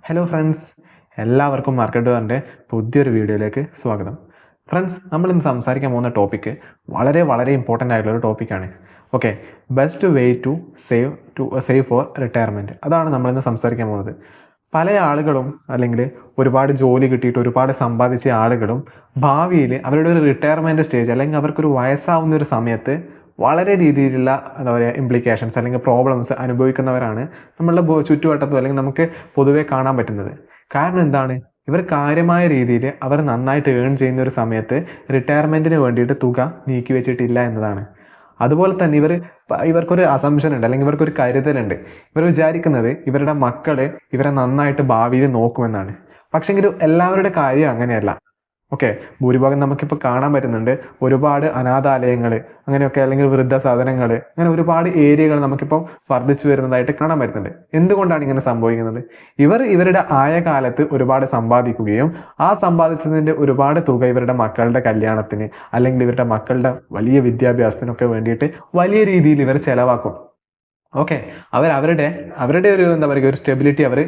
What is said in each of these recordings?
Hello friends, എല്ലാവർക്കും market വാറിൻ്റെ പുതിയൊരു വീഡിയോയിലേക്ക് സ്വാഗതം. ഫ്രണ്ട്സ്, നമ്മളിന്ന് സംസാരിക്കാൻ പോകുന്ന ടോപ്പിക്ക് വളരെ വളരെ ഇമ്പോർട്ടൻ്റ് ആയിട്ടുള്ളൊരു ടോപ്പിക്കാണ്. Okay, best way to save for retirement, അതാണ് നമ്മളിന്ന് സംസാരിക്കാൻ പോകുന്നത്. പല ആളുകളും അല്ലെങ്കിൽ ഒരുപാട് ജോലി കിട്ടിയിട്ട് ഒരുപാട് സമ്പാദിച്ച ആളുകളും ഭാവിയിൽ അവരുടെ ഒരു റിട്ടയർമെൻറ്റ് സ്റ്റേജ് അല്ലെങ്കിൽ അവർക്കൊരു വയസ്സാവുന്ന ഒരു സമയത്ത് വളരെ രീതിയിലുള്ള എന്താ പറയുക ഇംപ്ലിക്കേഷൻസ് അല്ലെങ്കിൽ പ്രോബ്ലംസ് അനുഭവിക്കുന്നവരാണ് നമ്മളുടെ ചുറ്റുവട്ടത്തും അല്ലെങ്കിൽ നമുക്ക് പൊതുവെ കാണാൻ പറ്റുന്നത്. കാരണം എന്താണ്? ഇവർ കാര്യമായ രീതിയിൽ അവർ നന്നായിട്ട് ഏൺ ചെയ്യുന്ന ഒരു സമയത്ത് റിട്ടയർമെൻറ്റിന് വേണ്ടിയിട്ട് തുക നീക്കി വെച്ചിട്ടില്ല എന്നതാണ്. അതുപോലെ തന്നെ ഇവർക്കൊരു അസംഷൻ ഉണ്ട്, അല്ലെങ്കിൽ ഇവർക്കൊരു കരുതലുണ്ട്. ഇവർ വിചാരിക്കുന്നത് ഇവരുടെ മക്കള് ഇവരെ നന്നായിട്ട് ഭാവിയിൽ നോക്കുമെന്നാണ്. പക്ഷെങ്കിൽ എല്ലാവരുടെ കാര്യം അങ്ങനെയല്ല. ഓക്കെ, ഭൂരിഭാഗം നമുക്കിപ്പോൾ കാണാൻ പറ്റുന്നുണ്ട് ഒരുപാട് അനാഥാലയങ്ങൾ അങ്ങനെയൊക്കെ, അല്ലെങ്കിൽ വൃദ്ധസദനങ്ങൾ, അങ്ങനെ ഒരുപാട് ഏരിയകൾ നമുക്കിപ്പോൾ വർദ്ധിച്ചു വരുന്നതായിട്ട് കാണാൻ പറ്റുന്നുണ്ട്. എന്തുകൊണ്ടാണ് ഇങ്ങനെ സംഭവിക്കുന്നത്? ഇവരുടെ ആയ കാലത്ത് ഒരുപാട് സമ്പാദിക്കുകയും ആ സമ്പാദിച്ചതിൻ്റെ ഒരുപാട് തുക ഇവരുടെ മക്കളുടെ കല്യാണത്തിന് അല്ലെങ്കിൽ ഇവരുടെ മക്കളുടെ വലിയ വിദ്യാഭ്യാസത്തിനൊക്കെ വേണ്ടിയിട്ട് വലിയ രീതിയിൽ ഇവർ ചെലവാക്കും. ഓക്കെ, അവരുടെ ഒരു എന്താ പറയുക ഒരു സ്റ്റെബിലിറ്റി അവർ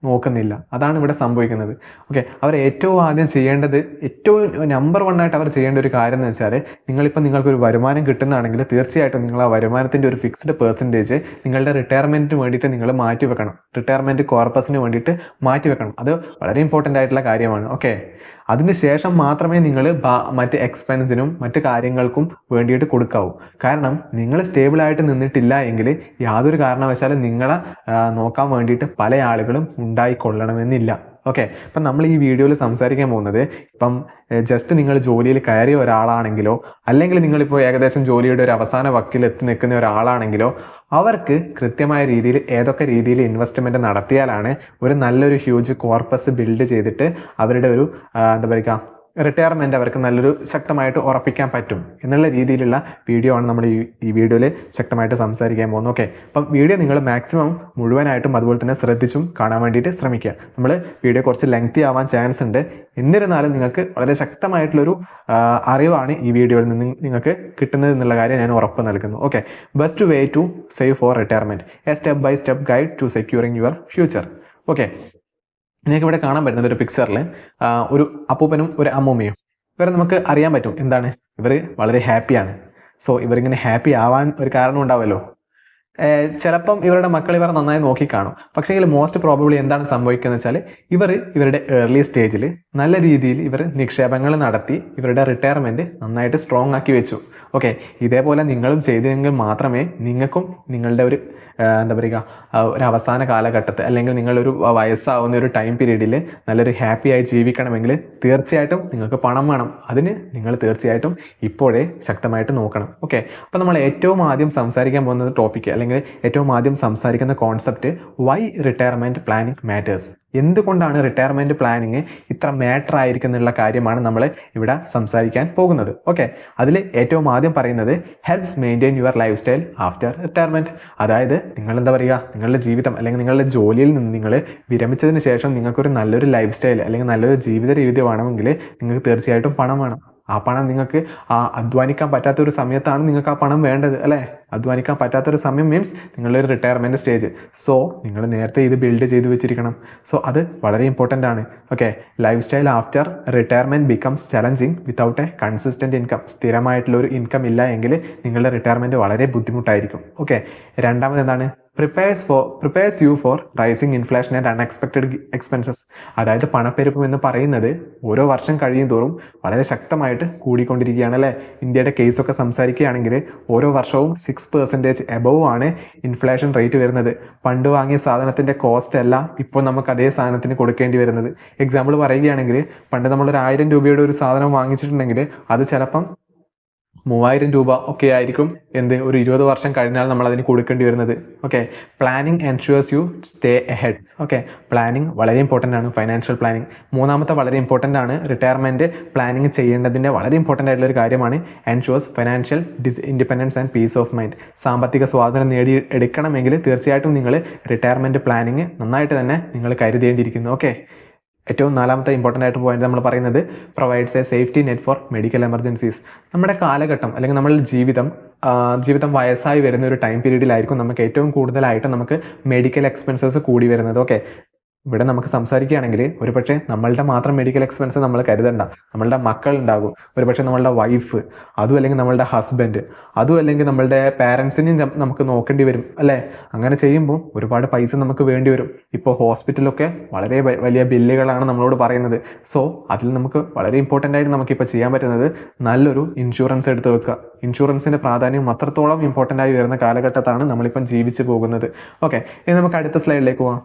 നോക്കുന്നില്ല. അതാണ് ഇവിടെ സംഭവിക്കുന്നത്. ഓക്കെ, അവർ ഏറ്റവും ആദ്യം ചെയ്യേണ്ടത്, ഏറ്റവും നമ്പർ 1 ആയിട്ട് അവർ ചെയ്യേണ്ട ഒരു കാര്യം എന്ന് വെച്ചാൽ, നിങ്ങൾക്കൊരു വരുമാനം കിട്ടുന്നതാണെങ്കിൽ തീർച്ചയായിട്ടും നിങ്ങൾ ആ വരുമാനത്തിൻ്റെ ഒരു ഫിക്സ്ഡ് പെർസെൻറ്റേജ് നിങ്ങളുടെ റിട്ടയർമെൻറ്റിന് വേണ്ടിയിട്ട് നിങ്ങൾ മാറ്റി വെക്കണം. റിട്ടയർമെൻറ്റ് കോർപ്പസിന് വേണ്ടിയിട്ട് മാറ്റി വെക്കണം. അത് വളരെ ഇമ്പോർട്ടൻ്റ് ആയിട്ടുള്ള കാര്യമാണ്. ഓക്കെ, അതിനുശേഷം മാത്രമേ നിങ്ങൾ മറ്റ് എക്സ്പെൻസിനും മറ്റ് കാര്യങ്ങൾക്കും വേണ്ടിയിട്ട് കൊടുക്കാവൂ. കാരണം നിങ്ങൾ സ്റ്റേബിളായിട്ട് നിന്നിട്ടില്ല എങ്കിൽ യാതൊരു കാരണവശാലും നിങ്ങളെ നോക്കാൻ വേണ്ടിയിട്ട് പല ആളുകളും ഉണ്ടായിക്കൊള്ളണമെന്നില്ല. ഓക്കെ, ഇപ്പം നമ്മൾ ഈ വീഡിയോയിൽ സംസാരിക്കാൻ പോകുന്നത്, ഇപ്പം ജസ്റ്റ് നിങ്ങൾ ജോലിയിൽ കയറിയ ഒരാളാണെങ്കിലോ അല്ലെങ്കിൽ നിങ്ങളിപ്പോൾ ഏകദേശം ജോലിയുടെ ഒരു അവസാന വക്കിൽ എത്തി നിൽക്കുന്ന ഒരാളാണെങ്കിലോ അവർക്ക് കൃത്യമായ രീതിയിൽ ഏതൊക്കെ രീതിയിൽ ഇൻവെസ്റ്റ്മെൻറ്റ് നടത്തിയാലാണ് ഒരു നല്ലൊരു ഹ്യൂജ് കോർപ്പസ് ബിൽഡ് ചെയ്തിട്ട് അവരുടെ ഒരു എന്താ പറയുക റിട്ടയർമെൻറ്റ് അവർക്ക് നല്ലൊരു ശക്തമായിട്ട് ഉറപ്പിക്കാൻ പറ്റും എന്നുള്ള രീതിയിലുള്ള വീഡിയോ ആണ് നമ്മൾ ഈ വീഡിയോയിൽ ശക്തമായിട്ട് സംസാരിക്കാൻ പോകുന്നത്. ഓക്കെ, അപ്പം വീഡിയോ നിങ്ങൾ മാക്സിമം മുഴുവനായിട്ടും അതുപോലെ തന്നെ ശ്രദ്ധിച്ചും കാണാൻ വേണ്ടിയിട്ട് ശ്രമിക്കുക. നമ്മൾ വീഡിയോ കുറച്ച് ലെങ്തി ആവാൻ ചാൻസ് ഉണ്ട്. എന്നിരുന്നാലും നിങ്ങൾക്ക് വളരെ ശക്തമായിട്ടുള്ളൊരു അറിവാണ് ഈ വീഡിയോയിൽ നിന്ന് നിങ്ങൾക്ക് കിട്ടുന്നത് എന്നുള്ള കാര്യം ഞാൻ ഉറപ്പ് നൽകുന്നു. Okay, best way to save for retirement, a step by step guide to securing your future. Okay, നിങ്ങൾക്ക് ഇവിടെ കാണാൻ പറ്റുന്നത് ഒരു പിക്ചറിൽ ഒരു അപ്പൂപ്പനും ഒരു അമ്മൂമ്മയും. ഇവരെ നമുക്ക് അറിയാൻ പറ്റും എന്താണ്, ഇവർ വളരെ ഹാപ്പിയാണ്. സോ ഇവരിങ്ങനെ ഹാപ്പി ആവാൻ ഒരു കാരണം ഉണ്ടാവുമല്ലോ. ചിലപ്പം ഇവരുടെ മക്കൾ ഇവർ നന്നായി നോക്കിക്കാണും. പക്ഷേങ്കിൽ മോസ്റ്റ് പ്രോബബ്ലി എന്താണ് സംഭവിക്കുന്നത് വെച്ചാൽ ഇവരുടെ ഏർലി സ്റ്റേജിൽ നല്ല രീതിയിൽ ഇവർ നിക്ഷേപങ്ങൾ നടത്തി ഇവരുടെ റിട്ടയർമെൻറ്റ് നന്നായിട്ട് സ്ട്രോങ് ആക്കി വെച്ചു. ഓക്കെ, ഇതേപോലെ നിങ്ങളും ചെയ്തെങ്കിൽ മാത്രമേ നിങ്ങൾക്കും നിങ്ങളുടെ ഒരു എന്താ പറയുക ഒരു അവസാന കാലഘട്ടത്തിൽ അല്ലെങ്കിൽ നിങ്ങളൊരു വയസ്സാവുന്ന ഒരു ടൈം പീരീഡിൽ നല്ലൊരു ഹാപ്പി ആയി ജീവിക്കണമെങ്കിൽ തീർച്ചയായിട്ടും നിങ്ങൾക്ക് പണം വേണം. അതിന് നിങ്ങൾ തീർച്ചയായിട്ടും ഇപ്പോഴേ ശക്തമായിട്ട് നോക്കണം. ഓക്കെ, അപ്പോൾ നമ്മൾ ഏറ്റവും ആദ്യം സംസാരിക്കാൻ പോകുന്ന ടോപ്പിക്ക് അല്ലെങ്കിൽ ഏറ്റവും ആദ്യം സംസാരിക്കുന്ന concept, why retirement planning matters. എന്തുകൊണ്ടാണ് റിട്ടയർമെൻറ്റ് പ്ലാനിങ് ഇത്ര മാറ്റർ ആയിരിക്കുന്നുള്ള കാര്യമാണ് നമ്മൾ ഇവിടെ സംസാരിക്കാൻ പോകുന്നത്. ഓക്കെ, അതിൽ ഏറ്റവും ആദ്യം പറയുന്നത് helps maintain your life style after retirement. അതായത് നിങ്ങൾ എന്താ പറയുക, നിങ്ങളുടെ ജീവിതം അല്ലെങ്കിൽ നിങ്ങളുടെ ജോലിയിൽ നിന്ന് നിങ്ങൾ വിരമിച്ചതിന് ശേഷം നിങ്ങൾക്കൊരു നല്ലൊരു ലൈഫ് സ്റ്റൈൽ അല്ലെങ്കിൽ നല്ലൊരു ജീവിത രീതി വേണമെങ്കിൽ നിങ്ങൾക്ക് തീർച്ചയായിട്ടും പണം വേണം. ആ പണം നിങ്ങൾക്ക് അധ്വാനിക്കാൻ പറ്റാത്തൊരു സമയത്താണ് നിങ്ങൾക്ക് ആ പണം വേണ്ടത്, അല്ലേ? അധ്വാനിക്കാൻ പറ്റാത്തൊരു സമയം മീൻസ് നിങ്ങളുടെ ഒരു റിട്ടയർമെൻറ്റ് സ്റ്റേജ്. സോ നിങ്ങൾ നേരത്തെ ഇത് ബിൽഡ് ചെയ്ത് വെച്ചിരിക്കണം. സോ അത് വളരെ ഇമ്പോർട്ടൻ്റ് ആണ്. Okay, life style after retirement becomes challenging without a consistent income. സ്ഥിരമായിട്ടുള്ള ഒരു ഇൻകം ഇല്ല എങ്കിൽ നിങ്ങളുടെ റിട്ടയർമെൻറ്റ് വളരെ ബുദ്ധിമുട്ടായിരിക്കും. ഓക്കെ, രണ്ടാമത് എന്താണ്, prepares you for rising inflation and unexpected expenses. അതായത് പണപ്പെരുപ്പം എന്ന് പറയുന്നത് ഓരോ വർഷം കഴിയും തോറും വളരെ ശക്തമായിട്ട് കൂടിക്കൊണ്ടിരിക്കുകയാണ്, അല്ലേ? ഇന്ത്യയുടെ കേസൊക്കെ സംസാരിക്കുകയാണെങ്കിൽ ഓരോ വർഷവും 6% എബവ് ആണ് ഇൻഫ്ലേഷൻ റേറ്റ് വരുന്നത്. പണ്ട് വാങ്ങിയ സാധനത്തിൻ്റെ കോസ്റ്റ് അല്ല ഇപ്പോൾ നമുക്ക് അതേ സാധനത്തിന് കൊടുക്കേണ്ടി വരുന്നത്. എക്സാമ്പിൾ പറയുകയാണെങ്കിൽ, പണ്ട് നമ്മളൊരു 1000 രൂപയുടെ ഒരു സാധനം വാങ്ങിച്ചിട്ടുണ്ടെങ്കിൽ അത് ചിലപ്പം 3000 രൂപ ഒക്കെ ആയിരിക്കും ഒരു 20 വർഷം കഴിഞ്ഞാൽ നമ്മൾ അതിന് കൊടുക്കേണ്ടി വരുന്നത്. Okay, planning ensures you stay ahead. Okay, planning വളരെ ഇമ്പോർട്ടൻ്റ് ആണ്. ഫൈനാൻഷ്യൽ പ്ലാനിങ് മൂന്നാമത്തെ വളരെ ഇമ്പോർട്ടൻ്റ് ആണ്. റിട്ടയർമെൻറ്റ് പ്ലാനിങ് ചെയ്യേണ്ടതിൻ്റെ വളരെ ഇമ്പോർട്ടൻ്റ് ആയിട്ടുള്ള ഒരു കാര്യമാണ്. Ensures financial independence and piece of mind. സാമ്പത്തിക സ്വാതന്ത്ര്യം എടുക്കണമെങ്കിൽ തീർച്ചയായിട്ടും നിങ്ങൾ റിട്ടയർമെൻറ്റ് പ്ലാനിങ് നന്നായിട്ട് തന്നെ നിങ്ങൾ കരുതേണ്ടിയിരിക്കുന്നു. ഓക്കെ, ഏറ്റവും നാലാമത്തെ ഇമ്പോർട്ടൻ്റ് ആയിട്ട് പോയിന്റ് നമ്മൾ പറയുന്നത്, provides A safety net four medical emergencies. നമ്മുടെ കാലഘട്ടം അല്ലെങ്കിൽ നമ്മുടെ ജീവിതം വയസ്സായി വരുന്ന ഒരു ടൈം പീരീഡിലായിരിക്കും നമുക്ക് ഏറ്റവും കൂടുതലായിട്ട് നമുക്ക് മെഡിക്കൽ എക്സ്പെൻസസ് കൂടി വരുന്നത്. ഓക്കെ, ഇവിടെ നമുക്ക് സംസാരിക്കുകയാണെങ്കിൽ ഒരുപക്ഷെ നമ്മളുടെ മാത്രം മെഡിക്കൽ എക്സ്പെൻസ് നമ്മൾ കരുതണ്ട, നമ്മളുടെ മക്കൾ ഉണ്ടാകും, ഒരുപക്ഷെ നമ്മളുടെ വൈഫ്, അതും അല്ലെങ്കിൽ നമ്മളുടെ ഹസ്ബൻഡ്, അതും അല്ലെങ്കിൽ നമ്മളുടെ പാരൻസിനെയും നമുക്ക് നോക്കേണ്ടി വരും അല്ലേ. അങ്ങനെ ചെയ്യുമ്പോൾ ഒരുപാട് പൈസ നമുക്ക് വേണ്ടി വരും. ഇപ്പോൾ ഹോസ്പിറ്റലൊക്കെ വളരെ വലിയ ബില്ലുകളാണ് നമ്മളോട് പറയുന്നത്. സോ അതിൽ നമുക്ക് വളരെ ഇമ്പോർട്ടൻ്റ് ആയിട്ട് നമുക്കിപ്പോൾ ചെയ്യാൻ പറ്റുന്നത് നല്ലൊരു ഇൻഷുറൻസ് എടുത്ത് വെക്കുക. ഇൻഷുറൻസിൻ്റെ പ്രാധാന്യം അത്രത്തോളം ഇമ്പോർട്ടൻ്റ് ആയി വരുന്ന കാലഘട്ടത്താണ് നമ്മളിപ്പം ജീവിച്ചു പോകുന്നത്. ഓക്കെ, ഇനി നമുക്ക് അടുത്ത സ്ലൈഡിലേക്ക് പോകാം.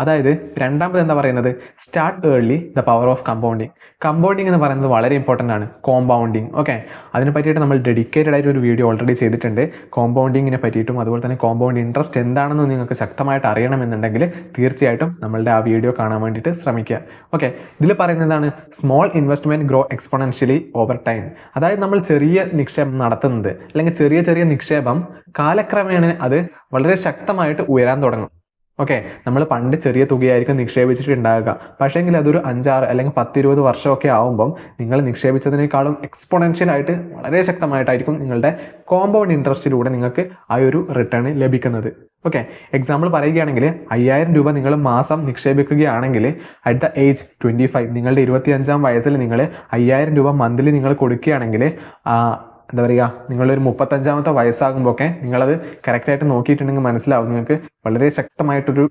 അതായത് രണ്ടാമത് എന്താ പറയുന്നത്, start early the power of compounding. Compounding എന്ന് പറയുന്നത് വളരെ ഇമ്പോർട്ടൻ്റ് ആണ്. കോമ്പൗണ്ടിങ്, ഓക്കെ, അതിനെ പറ്റിയിട്ട് നമ്മൾ ഡെഡിക്കേറ്റഡ് ആയിട്ട് ഒരു വീഡിയോ ഓൾറെഡി ചെയ്തിട്ടുണ്ട് കോമ്പൗണ്ടിങ്ങിനെ പറ്റിയിട്ടും. അതുപോലെ തന്നെ കോമ്പൗണ്ട് ഇൻട്രസ്റ്റ് എന്താണെന്ന് നിങ്ങൾക്ക് ശക്തമായിട്ട് അറിയണമെന്നുണ്ടെങ്കിൽ തീർച്ചയായിട്ടും നമ്മളുടെ ആ വീഡിയോ കാണാൻ വേണ്ടിയിട്ട് ശ്രമിക്കുക. ഓക്കെ, ഇതിൽ പറയുന്നതാണ് small investment grow exponentially over time. അതായത് നമ്മൾ ചെറിയ നിക്ഷേപം നടത്തുന്നത് അല്ലെങ്കിൽ ചെറിയ ചെറിയ നിക്ഷേപം കാലക്രമേണ അത് വളരെ ശക്തമായിട്ട് ഉയരാൻ തുടങ്ങും. ഓക്കെ, നമ്മൾ പണ്ട് ചെറിയ തുകയായിരിക്കും നിക്ഷേപിച്ചിട്ടുണ്ടാകുക, പക്ഷേങ്കിൽ അതൊരു 5-6 അല്ലെങ്കിൽ 10-20 വർഷമൊക്കെ ആകുമ്പം നിങ്ങൾ നിക്ഷേപിച്ചതിനേക്കാളും എക്സ്പോണൻഷ്യലായിട്ട് വളരെ ശക്തമായിട്ടായിരിക്കും നിങ്ങളുടെ കോമ്പൗണ്ട് ഇൻട്രസ്റ്റിലൂടെ നിങ്ങൾക്ക് ആ ഒരു റിട്ടേൺ ലഭിക്കുന്നത്. ഓക്കെ, എക്സാമ്പിൾ പറയുകയാണെങ്കിൽ 5000 രൂപ നിങ്ങൾ മാസം നിക്ഷേപിക്കുകയാണെങ്കിൽ അറ്റ് ദ ഏജ് 25, നിങ്ങളുടെ 25-ാം വയസ്സിൽ നിങ്ങൾ 5000 രൂപ മന്ത്ലി നിങ്ങൾ കൊടുക്കുകയാണെങ്കിൽ എന്താ പറയുക, നിങ്ങളൊരു 35-ാമത്തെ വയസ്സാകുമ്പോൾ ഒക്കെ നിങ്ങളത് കറക്റ്റായിട്ട് നോക്കിയിട്ടുണ്ടെങ്കിൽ മനസ്സിലാവും, നിങ്ങൾക്ക് വളരെ ശക്തമായിട്ടൊരു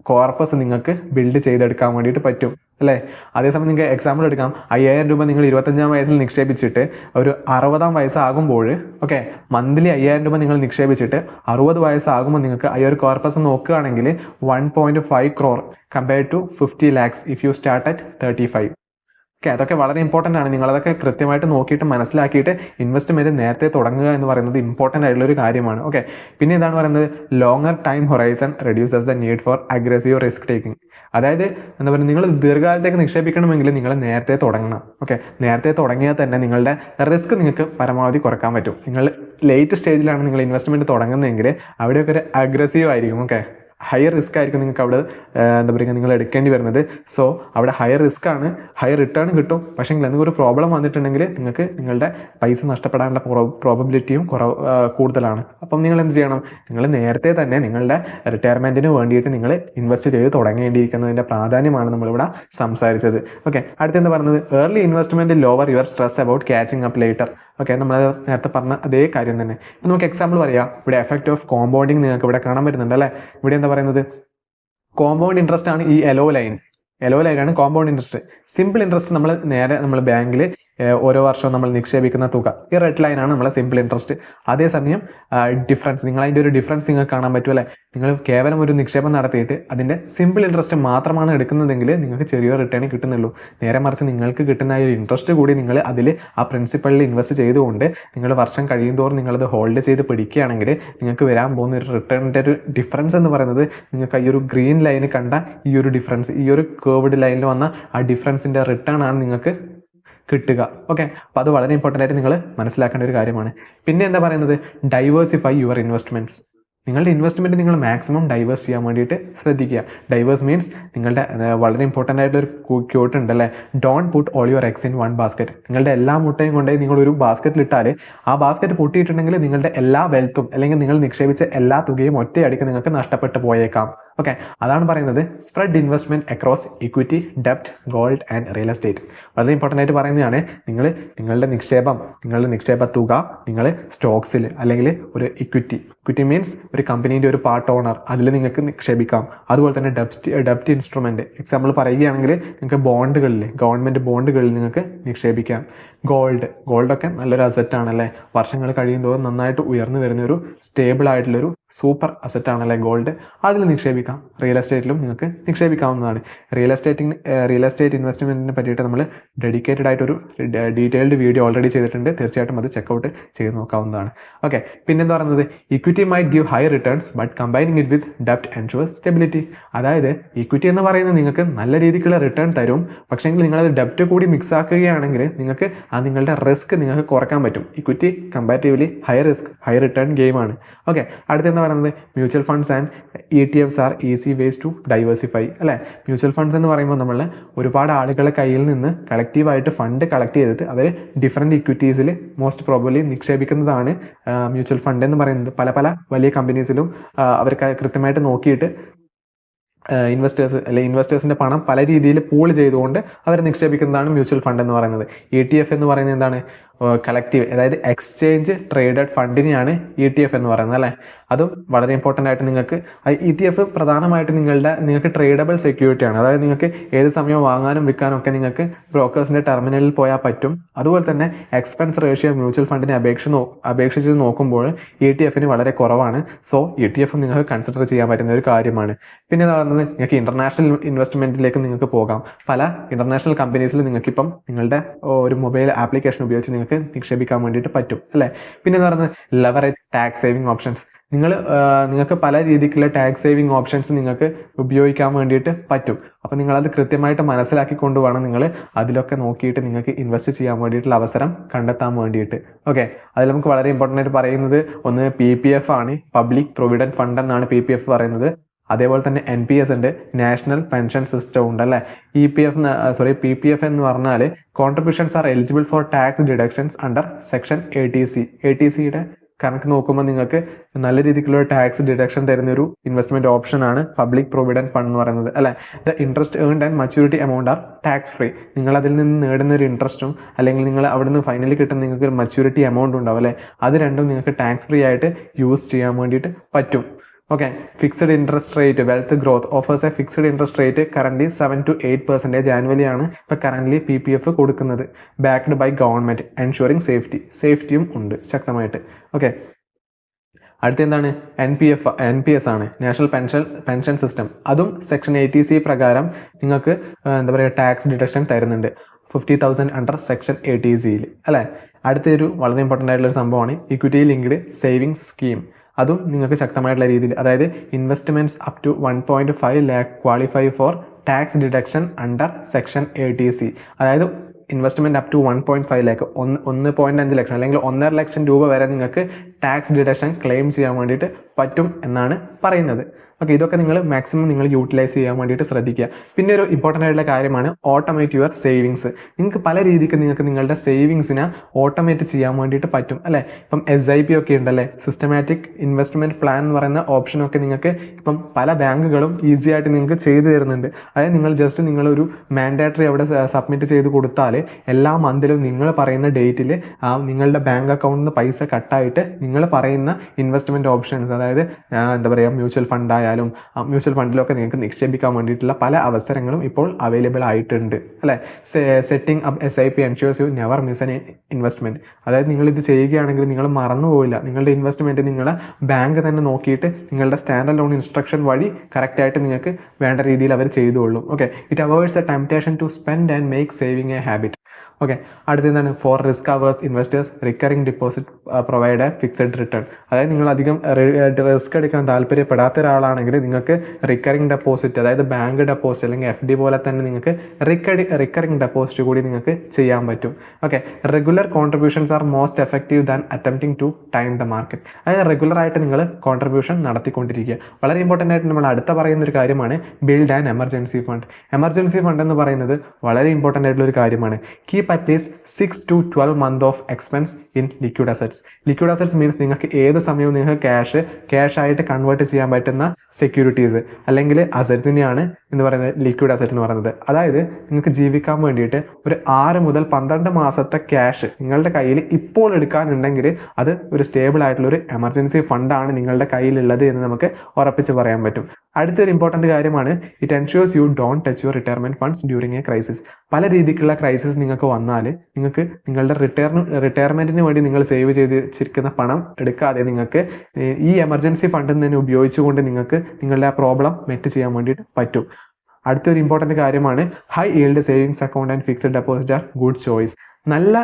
കോർപ്പസ് നിങ്ങൾക്ക് ബിൽഡ് ചെയ്തെടുക്കാൻ വേണ്ടിയിട്ട് പറ്റും അല്ലേ. അതേസമയം നിങ്ങൾക്ക് എക്സാമ്പിൾ എടുക്കാം, 5000 രൂപ നിങ്ങൾ 25-ാം വയസ്സിൽ നിക്ഷേപിച്ചിട്ട് ഒരു 60-ാം വയസ്സാകുമ്പോൾ ഓക്കെ മന്ത്ലി 5000 രൂപ നിങ്ങൾ നിക്ഷേപിച്ചിട്ട് 60 വയസ്സാകുമ്പോൾ നിങ്ങൾക്ക് ആ ഒരു കോർപ്പസ് നോക്കുകയാണെങ്കിൽ 1.5 crore compared to 50 lakhs if you start at 35. Okay, അതൊക്കെ വളരെ ഇമ്പോർട്ടൻ്റ് ആണ്. നിങ്ങളതൊക്കെ കൃത്യമായിട്ട് നോക്കിയിട്ട് മനസ്സിലാക്കിയിട്ട് ഇൻവെസ്റ്റ്മെൻറ്റ് നേരത്തെ തുടങ്ങുക എന്ന് പറയുന്നത് ഇമ്പോർട്ടൻ്റ് ആയിട്ടുള്ള ഒരു കാര്യമാണ്. ഓക്കെ, പിന്നെ എന്താണ് പറയുന്നത്, longer time horizon reduces the need for aggressive risk taking. അതായത് എന്താ പറയുക, നിങ്ങൾ ദീർഘകാലത്തേക്ക് നിക്ഷേപിക്കണമെങ്കിൽ നിങ്ങൾ നേരത്തെ തുടങ്ങണം. ഓക്കെ, നേരത്തെ തുടങ്ങിയാൽ തന്നെ നിങ്ങളുടെ റിസ്ക് നിങ്ങൾക്ക് പരമാവധി കുറക്കാൻ പറ്റും. നിങ്ങൾ ലേറ്റ് സ്റ്റേജിലാണ് നിങ്ങൾ ഇൻവെസ്റ്റ്മെൻറ്റ് തുടങ്ങുന്നതെങ്കിൽ അവിടെയൊക്കെ ഒരു അഗ്രസീവ് ആയിരിക്കും. ഓക്കെ, ഹയർ റിസ്ക് ആയിരിക്കും നിങ്ങൾക്ക് അവിടെ എന്താ പറയുക നിങ്ങൾ എടുക്കേണ്ടി വരുന്നത്. സോ അവിടെ ഹയർ റിസ്ക് ആണ്, ഹയർ റിട്ടേൺ കിട്ടും, പക്ഷേ എന്തെങ്കിലും ഒരു പ്രോബ്ലം വന്നിട്ടുണ്ടെങ്കിൽ നിങ്ങൾക്ക് നിങ്ങളുടെ പൈസ നഷ്ടപ്പെടാനുള്ള പ്രോബബിലിറ്റിയും കൂടുതലാണ്. അപ്പം നിങ്ങൾ എന്ത് ചെയ്യണം, നിങ്ങൾ നേരത്തെ തന്നെ നിങ്ങളുടെ റിട്ടയർമെൻറ്റിന് വേണ്ടിയിട്ട് നിങ്ങൾ ഇൻവെസ്റ്റ് ചെയ്ത് തുടങ്ങേണ്ടിയിരിക്കുന്നതിൻ്റെ പ്രാധാന്യമാണ് നമ്മളിവിടെ സംസാരിച്ചത്. ഓക്കെ, അടുത്തെന്ന് പറയുന്നത് early investment lower your stress about catching up later. Okay, നമ്മൾ നേരത്തെ പറഞ്ഞ അതേ കാര്യം തന്നെ. നമുക്ക് എക്സാമ്പിൾ പറയാം. ഇവിടെ എഫക്റ്റ് ഓഫ് കോമ്പൗണ്ടിങ് നിങ്ങൾക്ക് ഇവിടെ കാണാൻ പറ്റുന്നുണ്ട് അല്ലേ. ഇവിടെ എന്താ പറയുന്നത്, കോമ്പൗണ്ട് ഇൻട്രസ്റ്റ് ആണ് ഈ യെല്ലോ ലൈനാണ് കോമ്പൗണ്ട് ഇൻട്രസ്റ്റ്. സിമ്പിൾ ഇൻട്രസ്റ്റ് നമ്മൾ ബാങ്കിൽ ഓരോ വർഷവും നമ്മൾ നിക്ഷേപിക്കുന്ന തുക, ഈ റെഡ് ലൈനാണ് നമ്മളെ സിമ്പിൾ ഇൻട്രസ്റ്റ്. അതേസമയം ഡിഫറൻസ്, നിങ്ങൾ അതിൻ്റെ ഒരു ഡിഫറൻസ് നിങ്ങൾക്ക് കാണാൻ പറ്റും അല്ലേ. നിങ്ങൾ കേവലം ഒരു നിക്ഷേപം നടത്തിയിട്ട് അതിൻ്റെ സിമ്പിൾ ഇൻട്രസ്റ്റ് മാത്രമാണ് എടുക്കുന്നതെങ്കിൽ നിങ്ങൾക്ക് ചെറിയൊരു റിട്ടേൺ കിട്ടുന്നുള്ളൂ. നേരെ മറിച്ച് നിങ്ങൾക്ക് കിട്ടുന്ന ഒരു ഇൻട്രസ്റ്റ് കൂടി നിങ്ങൾ അതിൽ ആ പ്രിൻസിപ്പളിൽ ഇൻവെസ്റ്റ് ചെയ്തുകൊണ്ട് നിങ്ങൾ വർഷം കഴിയുന്തോറും നിങ്ങളത് ഹോൾഡ് ചെയ്ത് പിടിക്കുകയാണെങ്കിൽ നിങ്ങൾക്ക് വരാൻ പോകുന്ന ഒരു റിട്ടേണിൻ്റെ ഒരു ഡിഫറൻസ് എന്ന് പറയുന്നത് നിങ്ങൾക്ക് ഈ ഒരു ഗ്രീൻ ലൈന് കണ്ട ഈ ഒരു ഡിഫറൻസ്, ഈ ഒരു കേർവ്ഡ് ലൈനിൽ വന്ന ആ ഡിഫറൻസിൻ്റെ റിട്ടേൺ ആണ് നിങ്ങൾക്ക് കിട്ടുക. ഓക്കെ, അപ്പോൾ അത് വളരെ ഇമ്പോർട്ടൻ്റ് ആയിട്ട് നിങ്ങൾ മനസ്സിലാക്കേണ്ട ഒരു കാര്യമാണ്. പിന്നെ എന്താ പറയുന്നത്, ഡൈവേഴ്സിഫൈ യുവർ ഇൻവെസ്റ്റ്മെൻറ്റ്സ്. നിങ്ങളുടെ ഇൻവെസ്റ്റ്മെൻറ്റ് നിങ്ങൾ മാക്സിമം ഡൈവേഴ്സ് ചെയ്യാൻ വേണ്ടിയിട്ട് ശ്രദ്ധിക്കുക. ഡൈവേഴ്സ് മീൻസ് നിങ്ങളുടെ വളരെ ഇമ്പോർട്ടൻ്റ് ആയിട്ടൊരു ക്യൂട്ട് ഉണ്ടല്ലേ, don't put all your eggs in one basket. നിങ്ങളുടെ എല്ലാ മുട്ടയും കൊണ്ടുപോയി നിങ്ങളൊരു ബാസ്ക്കറ്റിലിട്ടാൽ ആ ബാസ്ക്കറ്റ് പൊട്ടിയിട്ടുണ്ടെങ്കിൽ നിങ്ങളുടെ എല്ലാ വെൽത്തും അല്ലെങ്കിൽ നിങ്ങൾ നിക്ഷേപിച്ച എല്ലാ തുകയും ഒറ്റയടിക്ക് നിങ്ങൾക്ക് നഷ്ടപ്പെട്ടു പോയേക്കാം. ഓക്കെ, അതാണ് പറയുന്നത് സ്പ്രെഡ് ഇൻവെസ്റ്റ്മെൻറ്റ് അക്രോസ് ഇക്വിറ്റി, ഡെപ്റ്റ്, ഗോൾഡ് ആൻഡ് റിയൽ എസ്റ്റേറ്റ്. വളരെ ഇമ്പോർട്ടൻ്റ് ആയിട്ട് പറയുന്നതാണ്. നിങ്ങളുടെ നിക്ഷേപ തുക നിങ്ങൾ സ്റ്റോക്സിൽ അല്ലെങ്കിൽ ഒരു ഇക്വിറ്റി മീൻസ് ഒരു കമ്പനീൻ്റെ ഒരു പാർട്ട് ഓണർ, അതിൽ നിങ്ങൾക്ക് നിക്ഷേപിക്കാം. അതുപോലെ തന്നെ ഡെപ്റ്റ് ഇൻസ്ട്രുമെൻറ്റ്, എക്സാമ്പിൾ പറയുകയാണെങ്കിൽ നിങ്ങൾക്ക് ഗവൺമെൻറ് ബോണ്ടുകളിൽ നിങ്ങൾക്ക് നിക്ഷേപിക്കാം. ഗോൾഡൊക്കെ നല്ലൊരു അസറ്റാണല്ലേ, വർഷങ്ങൾ കഴിയുമ്പോൾ നന്നായിട്ട് ഉയർന്നു വരുന്ന ഒരു സ്റ്റേബിൾ ആയിട്ടുള്ളൊരു സൂപ്പർ അസറ്റാണല്ലേ ഗോൾഡ്, അതിൽ നിക്ഷേപിക്കാം. റിയൽ എസ്റ്റേറ്റിലും നിങ്ങൾക്ക് നിക്ഷേപിക്കാവുന്നതാണ്. റിയൽ എസ്റ്റേറ്റ് ഇൻവെസ്റ്റ്മെൻറ്റിനെ പറ്റിയിട്ട് നമ്മൾ ഡെഡിക്കേറ്റഡ് ആയിട്ടൊരു ഡീറ്റെയിൽഡ് വീഡിയോ ഓൾറെഡി ചെയ്തിട്ടുണ്ട്. തീർച്ചയായിട്ടും അത് ചെക്കൗട്ട് ചെയ്ത് നോക്കാവുന്നതാണ്. ഓക്കെ, പിന്നെന്താ പറയുന്നത്, equity might give high returns but combining it with ഡെപ്റ്റ് എൻഷുവേഴ്സ് സ്റ്റെബിലിറ്റി. അതായത് ഇക്വിറ്റി എന്ന് പറയുന്നത് നിങ്ങൾക്ക് നല്ല രീതിക്കുള്ള റിട്ടേൺ തരും, പക്ഷേങ്കിൽ നിങ്ങളത് ഡെപ്റ്റ് കൂടി മിക്സ് ആക്കുകയാണെങ്കിൽ നിങ്ങൾക്ക് നിങ്ങളുടെ റിസ്ക് നിങ്ങൾക്ക് കുറയ്ക്കാൻ പറ്റും. Equity comparatively high risk high return ഗെയിമാണ്. ഓക്കെ, അടുത്തെന്ന് പറയുന്നത് mutual funds and ETF are easy ways to diversify അല്ലേ. മ്യൂച്വൽ ഫണ്ട്സ് എന്ന് പറയുമ്പോൾ നമ്മൾ ഒരുപാട് ആളുകളെ കയ്യിൽ നിന്ന് കളക്റ്റീവായിട്ട് ഫണ്ട് കളക്ട് ചെയ്തിട്ട് അവർ ഡിഫറെൻറ്റ് ഇക്വിറ്റീസിൽ മോസ്റ്റ് പ്രോബബ്ലി നിക്ഷേപിക്കുന്നതാണ് മ്യൂച്വൽ ഫണ്ട് എന്ന് പറയുന്നത്. പല വലിയ കമ്പനീസിലും അവർ കൃത്യമായിട്ട് നോക്കിയിട്ട് ഇൻവെസ്റ്റേഴ്സ് അല്ലെങ്കിൽ ഇൻവെസ്റ്റേഴ്സിൻ്റെ പണം പല രീതിയിൽ പൂൾ ചെയ്തുകൊണ്ട് അവർ നിക്ഷേപിക്കുന്നതാണ് മ്യൂച്വൽ ഫണ്ട് എന്ന് പറയുന്നത്. ETF എന്ന് പറയുന്നത് എന്താണ്? കളക്റ്റീവ്, അതായത് എക്സ്ചേഞ്ച് ട്രേഡഡ് ഫണ്ടിനെയാണ് ETF എന്ന് പറയുന്നത് അല്ലേ. അതും വളരെ ഇമ്പോർട്ടൻ്റ് ആയിട്ട് നിങ്ങൾക്ക് ETF പ്രധാനമായിട്ട് നിങ്ങൾക്ക് ട്രേഡബിൾ സെക്യൂരിറ്റിയാണ്. അതായത് നിങ്ങൾക്ക് ഏത് സമയവും വാങ്ങാനും വിൽക്കാനും ഒക്കെ നിങ്ങൾക്ക് ബ്രോക്കേഴ്സിൻ്റെ ടെർമിനലിൽ പോയാൽ പറ്റും. അതുപോലെ തന്നെ എക്സ്പെൻസ് റേഷ്യോ മ്യൂച്വൽ ഫണ്ടിനെ അപേക്ഷിച്ച് നോക്കുമ്പോൾ ETF-ന് വളരെ കുറവാണ്. സോ ETF നിങ്ങൾക്ക് കൺസിഡർ ചെയ്യാൻ പറ്റുന്ന ഒരു കാര്യമാണ്. പിന്നെ നിങ്ങൾക്ക് ഇന്റർനാഷണൽ ഇൻവെസ്റ്റ്മെന്റിലേക്ക് നിങ്ങൾക്ക് പോകാം. പല ഇന്റർനാഷണൽ കമ്പനീസിൽ നിങ്ങൾക്ക് ഇപ്പം നിങ്ങളുടെ ഒരു മൊബൈൽ ആപ്ലിക്കേഷൻ ഉപയോഗിച്ച് നിങ്ങൾക്ക് നിക്ഷേപിക്കാൻ വേണ്ടിയിട്ട് പറ്റും അല്ലേ. പിന്നെ ലെവറേജ് ടാക്സ് സേവിങ് ഓപ്ഷൻസ്. നിങ്ങൾക്ക് പല രീതിക്കുള്ള ടാക്സ് സേവിങ് ഓപ്ഷൻസ് നിങ്ങൾക്ക് ഉപയോഗിക്കാൻ വേണ്ടിയിട്ട് പറ്റും. അപ്പോൾ നിങ്ങളത് കൃത്യമായിട്ട് മനസ്സിലാക്കിക്കൊണ്ട് വേണം നിങ്ങൾ അതിലൊക്കെ നോക്കിയിട്ട് നിങ്ങൾക്ക് ഇൻവെസ്റ്റ് ചെയ്യാൻ വേണ്ടിയിട്ടുള്ള അവസരം കണ്ടെത്താൻ വേണ്ടിയിട്ട്. ഓക്കെ, അതിൽ നമുക്ക് വളരെ ഇമ്പോർട്ടൻ്റ് ആയിട്ട് പറയുന്നത് ഒന്ന് PPF ആണ്, പബ്ലിക് പ്രൊവിഡന്റ് ഫണ്ട് എന്നാണ് PPF പറയുന്നത്. അതേപോലെ തന്നെ NPS ഉണ്ട്, നാഷണൽ പെൻഷൻ സിസ്റ്റം ഉണ്ട് അല്ലേ. PPF എന്ന് പറഞ്ഞാൽ contributions are eligible for tax deductions under section 80C. 80Cയുടെ കണക്ക് നോക്കുമ്പോൾ നിങ്ങൾക്ക് നല്ല രീതിക്കുള്ള ടാക്സ് ഡിഡക്ഷൻ തരുന്ന ഒരു ഇൻവെസ്റ്റ്മെന്റ് ഓപ്ഷൻ ആണ് പബ്ലിക് പ്രൊവിഡന്റ് ഫണ്ട് എന്ന് പറയുന്നത് അല്ലേ. The interest earned and maturity amount are tax free. നിങ്ങൾ അതിൽ നിന്ന് നേടുന്ന ഒരു ഇൻട്രസ്റ്റും അല്ലെങ്കിൽ നിങ്ങൾ അവിടെ നിന്ന് ഫൈനലി കിട്ടുന്ന നിങ്ങൾക്ക് ഒരു മച്യൂരിറ്റി എമൗണ്ട് ഉണ്ടാവും അല്ലേ. അത് രണ്ടും നിങ്ങൾക്ക് ടാക്സ് ഫ്രീ ആയിട്ട് യൂസ് ചെയ്യാൻ വേണ്ടിയിട്ട് പറ്റും. Okay, fixed interest rate wealth growth offers A fixed interest rate current 7 to 8% annually ആണ് ഇപ്പോൾ കറന്റ് PPF കൊടുക്കുന്നത്. ബാക്ക്ഡ് ബൈ ഗവൺമെന്റ്, എൻഷുറിങ് സേഫ്റ്റിയും ഉണ്ട് ശക്തമായിട്ട്. ഓക്കെ, അടുത്ത എന്താണ്? NPS ആണ്, നാഷണൽ പെൻഷൻ സിസ്റ്റം. അതും സെക്ഷൻ 80C പ്രകാരം നിങ്ങൾക്ക് എന്താ പറയുക ടാക്സ് ഡിഡക്ഷൻ തരുന്നുണ്ട് 50,000 അണ്ടർ സെക്ഷൻ 80Cയിൽ അല്ലേ. അടുത്തൊരു വളരെ ഇമ്പോർട്ടൻ്റ് ആയിട്ടുള്ള ഒരു സംഭവമാണ് ഇക്വിറ്റി ലിങ്ക്ഡ് സേവിങ്സ് സ്കീം. അതും നിങ്ങൾക്ക് ശക്തമായിട്ടുള്ള രീതിയിൽ, അതായത് investments up to 1.5 lakh qualify for tax deduction under section 80C. അതായത് investment up to 1.5 lakh 1.5 lakh അല്ലെങ്കിൽ 1.5 ലക്ഷം രൂപ വരെ നിങ്ങൾക്ക് ടാക്സ് ഡിഡക്ഷൻ ക്ലെയിം ചെയ്യാൻ വേണ്ടിയിട്ട് പറ്റും എന്നാണ് പറയുന്നത്. ഓക്കെ, ഇതൊക്കെ നിങ്ങൾ മാക്സിമം നിങ്ങൾ യൂട്ടിലൈസ് ചെയ്യാൻ വേണ്ടിയിട്ട് ശ്രദ്ധിക്കുക. പിന്നെ ഒരു ഇമ്പോർട്ടൻ്റ് ആയിട്ടുള്ള കാര്യമാണ് ഓട്ടോമേറ്റ് യുവർ സേവിങ്സ്. നിങ്ങൾക്ക് പല രീതിക്ക് നിങ്ങൾക്ക് നിങ്ങളുടെ സേവിങ്സിനെ ഓട്ടോമേറ്റ് ചെയ്യാൻ വേണ്ടിയിട്ട് പറ്റും അല്ലേ. ഇപ്പം SIP ഒക്കെ ഉണ്ടല്ലേ, സിസ്റ്റമാറ്റിക് ഇൻവെസ്റ്റ്മെന്റ് പ്ലാൻ എന്ന് പറയുന്ന ഓപ്ഷനൊക്കെ നിങ്ങൾക്ക് ഇപ്പം പല ബാങ്കുകളും ഈസി ആയിട്ട് നിങ്ങൾക്ക് ചെയ്തു തരുന്നുണ്ട്. അതായത് നിങ്ങളൊരു മാൻഡേറ്ററി അവിടെ സബ്മിറ്റ് ചെയ്ത് കൊടുത്താൽ എല്ലാ മന്തിലും നിങ്ങൾ പറയുന്ന ഡേറ്റിൽ നിങ്ങളുടെ ബാങ്ക് അക്കൗണ്ടിൽ നിന്ന് പൈസ കട്ടായിട്ട് നിങ്ങൾ പറയുന്ന ഇൻവെസ്റ്റ്മെന്റ് ഓപ്ഷൻസ്, അതായത് എന്താ പറയുക മ്യൂച്വൽ ഫണ്ട് ആയാലും മ്യൂച്വൽ ഫണ്ടിലൊക്കെ നിങ്ങൾക്ക് നിക്ഷേപിക്കാൻ വേണ്ടിയിട്ടുള്ള പല അവസരങ്ങളും ഇപ്പോൾ അവൈലബിൾ ആയിട്ടുണ്ട് അല്ലേ. Setting up SIP ensures you never miss an investment. അതായത് നിങ്ങൾ ഇത് ചെയ്യുകയാണെങ്കിൽ നിങ്ങൾ മറന്നുപോയില്ല, നിങ്ങളുടെ ഇൻവെസ്റ്റ്മെന്റ് നിങ്ങളെ ബാങ്ക് തന്നെ നോക്കിയിട്ട് നിങ്ങളുടെ സ്റ്റാൻഡ് അലോൺ ഇൻസ്ട്രക്ഷൻ വഴി കറക്റ്റായിട്ട് നിങ്ങൾക്ക് വേണ്ട രീതിയിൽ അവർ ചെയ്തുകൊള്ളും. Okay, it avoids the temptation to spend and make saving a habit. Okay, അടുത്തെന്താണ്? For risk averse investors recurring deposit provide a fixed return. അതായത് നിങ്ങൾ അധികം റിസ്ക് എടുക്കാൻ താല്പര്യപ്പെടാത്ത ഒരാളാണെങ്കിൽ നിങ്ങൾക്ക് റിക്കറിംഗ് ഡെപ്പോസിറ്റ്, അതായത് ബാങ്ക് ഡെപ്പോസിറ്റ് അല്ലെങ്കിൽ FD പോലെ തന്നെ നിങ്ങൾക്ക് റിക്കറിംഗ് ഡെപ്പോസിറ്റ് കൂടി നിങ്ങൾക്ക് ചെയ്യാൻ പറ്റും. Okay, regular contributions are most effective than attempting to time the market. അതായത് റെഗുലർ ആയിട്ട് നിങ്ങൾ കോൺട്രിബ്യൂഷൻ നടത്തിക്കൊണ്ടിരിക്കുക. വളരെ ഇമ്പോർട്ടൻ്റ് ആയിട്ട് നമ്മൾ അടുത്ത പറയുന്ന ഒരു കാര്യമാണ് build and emergency fund. Emergency fund എന്ന് പറയുന്നത് വളരെ ഇമ്പോർട്ടൻ്റ് ആയിട്ടുള്ള ഒരു കാര്യമാണ്. Keep at least 6 to 12 months of expense in liquid assets. Liquid assets means നിങ്ങൾക്ക് ഏത് സമയവും നിങ്ങൾക്ക് ക്യാഷ് ആയിട്ട് കൺവേർട്ട് ചെയ്യാൻ പറ്റുന്ന സെക്യൂരിറ്റീസ് അല്ലെങ്കിൽ അസറ്റ്സിനെയാണ് എന്ന് പറയുന്നത് ലിക്വിഡ് അസറ്റ് എന്ന് പറയുന്നത്. അതായത് നിങ്ങൾക്ക് ജീവിക്കാൻ വേണ്ടിയിട്ട് ഒരു 6 മുതൽ 12 മാസത്തെ ക്യാഷ് നിങ്ങളുടെ കയ്യിൽ ഇപ്പോൾ എടുക്കാനുണ്ടെങ്കിൽ അത് ഒരു സ്റ്റേബിൾ ആയിട്ടുള്ള ഒരു എമർജൻസി ഫണ്ടാണ് നിങ്ങളുടെ കയ്യിലുള്ളത് എന്ന് നമുക്ക് ഉറപ്പിച്ച് പറയാൻ പറ്റും. അടുത്തൊരു ഇമ്പോർട്ടൻ്റ് കാര്യമാണ് it ensures you don't touch your retirement funds during a crisis. പല രീതിക്കുള്ള ക്രൈസിസ് നിങ്ങൾക്ക് വന്നാൽ നിങ്ങൾക്ക് നിങ്ങളുടെ റിട്ടയർമെന്റിന് വേണ്ടി നിങ്ങൾ സേവ് ചെയ്ത് വെച്ചിരിക്കുന്ന പണം എടുക്കാതെ നിങ്ങൾക്ക് ഈ എമർജൻസി ഫണ്ടിൽ നിന്ന് ഉപയോഗിച്ചുകൊണ്ട് നിങ്ങൾക്ക് നിങ്ങളുടെ ആ പ്രോബ്ലം മെറ്റ് ചെയ്യാൻ വേണ്ടിയിട്ട് പറ്റും. അടുത്തൊരു ഇമ്പോർട്ടൻ്റ് കാര്യമാണ് high yield savings account and fixed deposit are good choice. നല്ല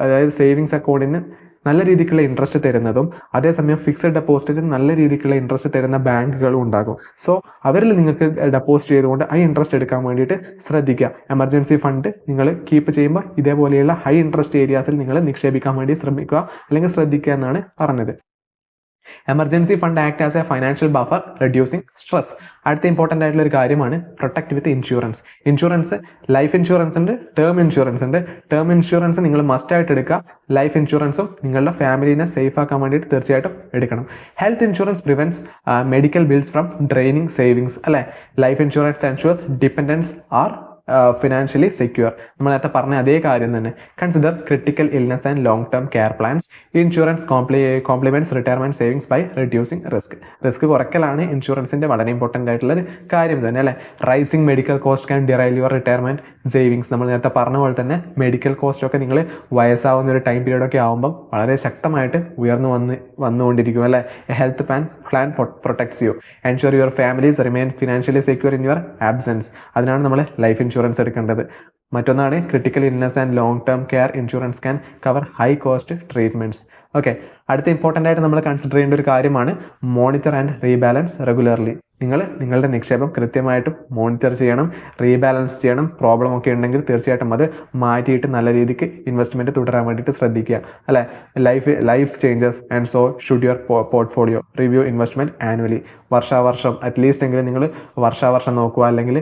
അതായത് സേവിങ്സ് അക്കൗണ്ടിന് നല്ല രീതിക്കുള്ള ഇൻട്രസ്റ്റ് തരുന്നതും അതേസമയം ഫിക്സഡ് ഡെപ്പോസിറ്റിന് നല്ല രീതിക്കുള്ള ഇൻട്രസ്റ്റ് തരുന്ന ബാങ്കുകളും ഉണ്ടാകും. സോ അവരിൽ നിങ്ങൾക്ക് ഡെപ്പോസിറ്റ് ചെയ്തുകൊണ്ട് ആ ഇൻട്രസ്റ്റ് എടുക്കാൻ വേണ്ടിയിട്ട് ശ്രദ്ധിക്കുക. എമർജൻസി ഫണ്ട് നിങ്ങൾ കീപ്പ് ചെയ്യുമ്പോൾ ഇതേപോലെയുള്ള ഹൈ ഇൻട്രസ്റ്റ് ഏരിയാസിൽ നിങ്ങൾ നിക്ഷേപിക്കാൻ വേണ്ടി ശ്രമിക്കുക അല്ലെങ്കിൽ ശ്രദ്ധിക്കുക എന്നാണ് പറഞ്ഞത്. Emergency fund act as A financial buffer reducing stress. അടുത്ത ഇമ്പോർട്ടൻ്റ് ആയിട്ടുള്ള ഒരു കാര്യമാണ് പ്രൊട്ടക്ട് വിത്ത് ഇൻഷുറൻസ്. ഇൻഷുറൻസ് ലൈഫ് ഇൻഷുറൻസ് ഉണ്ട്, ടേം ഇൻഷുറൻസ് ഉണ്ട്. ടേം ഇൻഷുറൻസ് നിങ്ങൾ മസ്റ്റ് ആയിട്ട് എടുക്കുക. ലൈഫ് ഇൻഷുറൻസും നിങ്ങളുടെ ഫാമിലിനെ സേഫ് ആക്കാൻ വേണ്ടിയിട്ട് തീർച്ചയായിട്ടും എടുക്കണം. Health insurance prevents medical bills from draining savings അല്ലേ. Life insurance ensures dependents are financially secure. നമ്മൾ നേരത്തെ പറഞ്ഞ അതേ കാര്യം തന്നെ. Consider critical illness and long term care plans. Insurance complements retirement savings by reducing risk. Risk കുറയ്ക്കലാണ് ഇൻഷുറൻസിന്റെ വളരെ ഇമ്പോർട്ടൻ്റ് ആയിട്ടുള്ള ഒരു കാര്യം തന്നെ അല്ലേ. Rising medical cost can derive your retirement savings. നമ്മൾ നേരത്തെ പറഞ്ഞ പോലെ തന്നെ മെഡിക്കൽ കോസ്റ്റ് ഒക്കെ നിങ്ങൾ വയസ്സാവുന്ന ഒരു ടൈം പീരീഡ് ഒക്കെ ആകുമ്പം വളരെ ശക്തമായിട്ട് വന്നുകൊണ്ടിരിക്കും അല്ലേ. Health plan protects you. Ensure your families remain financially secure in your absence. അതിനാണ് നമ്മൾ ലൈഫ് ഇൻഷുറൻസ് എടുക്കേണ്ടത്. മറ്റൊന്നാണ് critical illness and long term care insurance can cover high cost treatments. Okay, അടുത്ത ഇമ്പോർട്ടൻ്റ് ആയിട്ട് നമ്മൾ കൺസിഡർ ചെയ്യേണ്ട ഒരു കാര്യമാണ് മോണിറ്റർ ആൻഡ് റീബാലൻസ് റെഗുലർലി. നിങ്ങളുടെ നിക്ഷേപം കൃത്യമായിട്ടും മോണിറ്റർ ചെയ്യണം, റീബാലൻസ് ചെയ്യണം. പ്രോബ്ലം ഒക്കെ ഉണ്ടെങ്കിൽ തീർച്ചയായിട്ടും അത് മാറ്റിയിട്ട് നല്ല രീതിക്ക് ഇൻവെസ്റ്റ്മെന്റ് തുടരാൻ വേണ്ടിയിട്ട് ശ്രദ്ധിക്കുക അല്ലെ. Life changes and so should your portfolio review investment annually. വർഷാവർഷം അറ്റ്ലീസ്റ്റ് എങ്കിലും നിങ്ങൾ വർഷാവർഷം നോക്കുക, അല്ലെങ്കിൽ